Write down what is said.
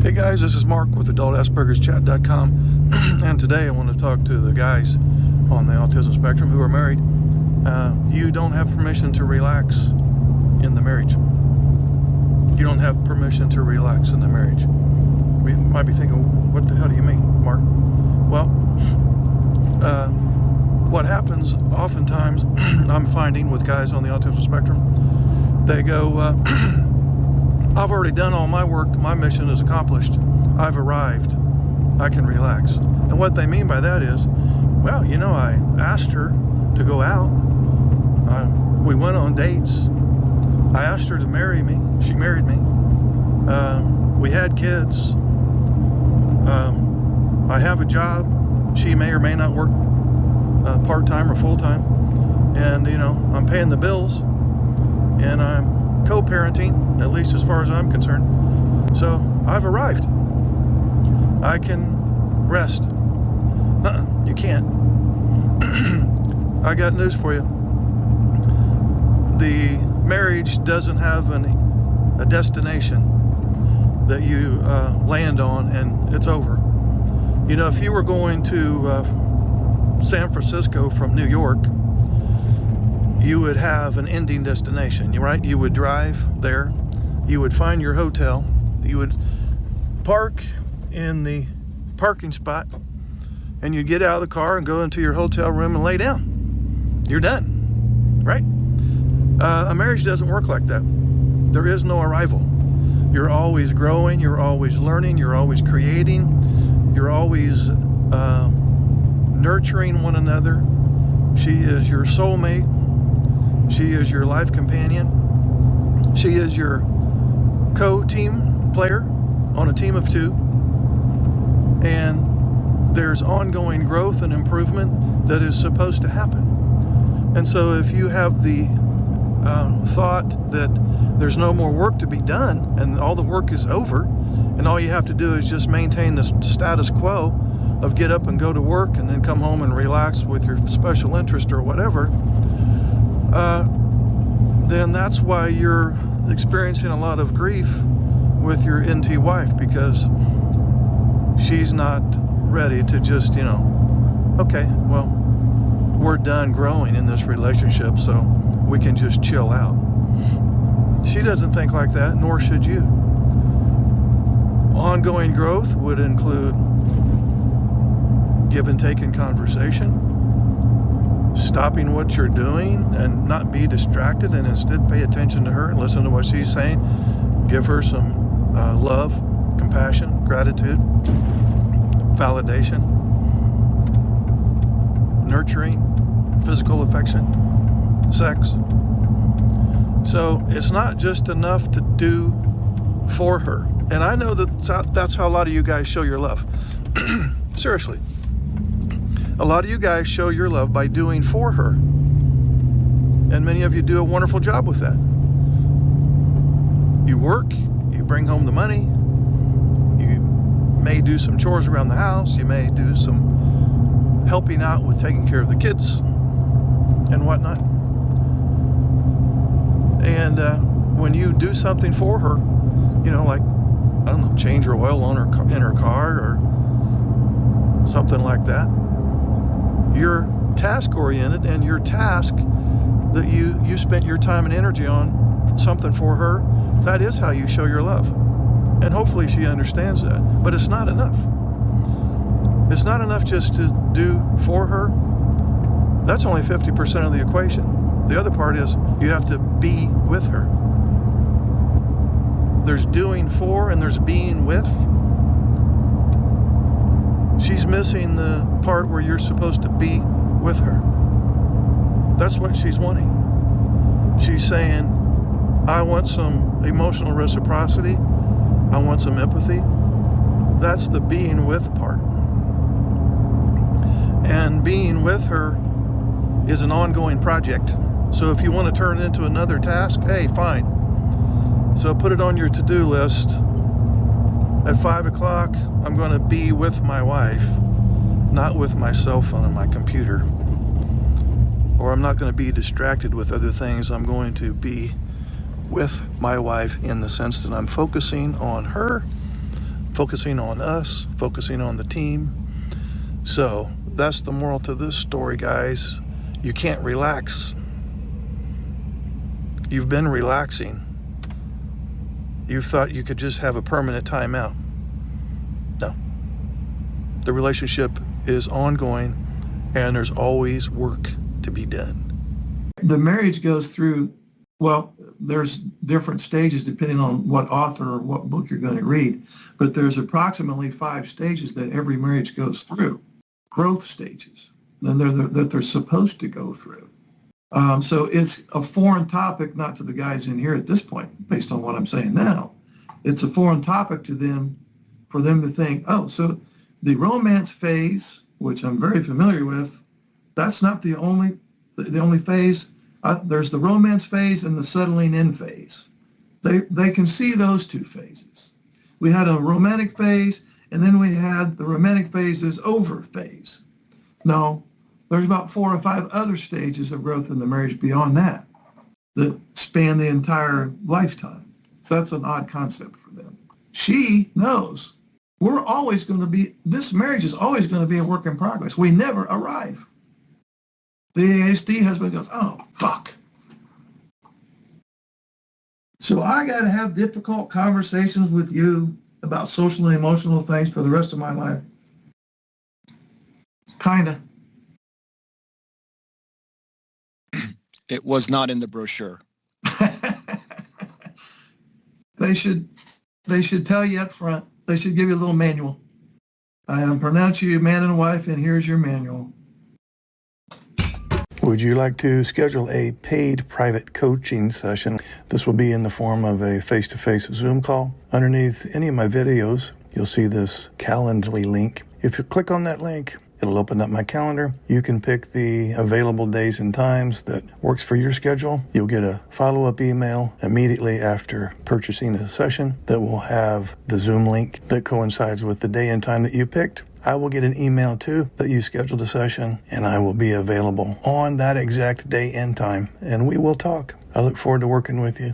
Hey guys, this is Mark with AdultAspergersChat.com and today I want to talk to the guys on the autism spectrum who are married. You don't have permission to relax in the marriage. You don't have permission to relax in the marriage. We might be thinking, what the hell do you mean, Mark? Well, what happens oftentimes, I'm finding with guys on the autism spectrum, they go, I've already done all my work, my mission is accomplished, I've arrived, I can relax. And what they mean by that is, well, you know, I asked her to go out, we went on dates, I asked her to marry me, she married me, we had kids, I have a job, she may or may not work part-time or full-time, and you know, I'm paying the bills, and I'm co-parenting, at least as far as I'm concerned. So I've arrived. I can rest. You can't. I got news for you. The marriage doesn't have a destination that you land on and it's over. You know, if you were going to San Francisco from New York, you would have an ending destination, right? You would drive there, you would find your hotel, you would park in the parking spot, and you'd get out of the car and go into your hotel room and lay down. You're done, right? A marriage doesn't work like that. There is no arrival. You're always growing, you're always learning, you're always creating, you're always nurturing one another. She is your soulmate. She is your life companion. She is your co-team player on a team of two. And there's ongoing growth and improvement that is supposed to happen. And so if you have the thought that there's no more work to be done and all the work is over and all you have to do is just maintain the status quo of get up and go to work and then come home and relax with your special interest or whatever, then that's why you're experiencing a lot of grief with your NT wife, because she's not ready to just, you know, okay, well, we're done growing in this relationship, so we can just chill out. She doesn't think like that, nor should you. Ongoing growth would include give and take in conversation, stopping what you're doing and not be distracted and instead pay attention to her and listen to what she's saying. Give her some love, compassion, gratitude, validation, nurturing, physical affection, sex. So it's not just enough to do for her. And I know that's how a lot of you guys show your love. Seriously. A lot of you guys show your love by doing for her. And many of you do a wonderful job with that. You work, you bring home the money, you may do some chores around the house, you may do some helping out with taking care of the kids and whatnot. And when you do something for her, you know, like, I don't know, change her oil on in her car or something like that, you're task-oriented, and your task that you spent your time and energy on something for her, that is how you show your love. And hopefully she understands that. But it's not enough. It's not enough just to do for her. That's only 50% of the equation. The other part is you have to be with her. There's doing for and there's being with. She's missing the part where you're supposed to be with her. That's what she's wanting. She's saying, I want some emotional reciprocity. I want some empathy. That's the being with part. And being with her is an ongoing project. So if you want to turn it into another task, hey, fine. So put it on your to-do list. At 5 o'clock, I'm going to be with my wife, not with my cell phone and my computer. Or I'm not going to be distracted with other things. I'm going to be with my wife in the sense that I'm focusing on her focusing on us, focusing on the team. So that's the moral to this story, guys. You can't relax. You've been relaxing. You thought you could just have a permanent timeout. No. The relationship is ongoing, and there's always work to be done. The marriage goes through, well, there's different stages depending on what author or what book you're going to read, but there's approximately 5 stages that every marriage goes through, growth stages that they're supposed to go through. So it's a foreign topic, not to the guys in here at this point, based on what I'm saying now. It's a foreign topic to them, for them to think, oh, so the romance phase, which I'm very familiar with, that's not the only phase. There's the romance phase and the settling in phase. They can see those 2 phases. We had a romantic phase, and then we had the romantic phase is over phase. No, there's about 4 or 5 other stages of growth in the marriage beyond that span the entire lifetime. So that's an odd concept for them. She knows we're always going to be, this marriage is always going to be a work in progress. We never arrive. The ASD husband goes, oh, fuck. So I got to have difficult conversations with you about social and emotional things for the rest of my life. Kinda. It was not in the brochure. They should tell you up front. They should give you a little manual. I am pronounce you man and wife, and here's your manual. Would you like to schedule a paid private coaching session? This will be in the form of a face-to-face Zoom call. Underneath any of my videos, you'll see this Calendly link. If you click on that link, it'll open up my calendar. You can pick the available days and times that works for your schedule. You'll get a follow-up email immediately after purchasing a session that will have the Zoom link that coincides with the day and time that you picked. I will get an email too that you scheduled a session, and I will be available on that exact day and time, and we will talk. I look forward to working with you.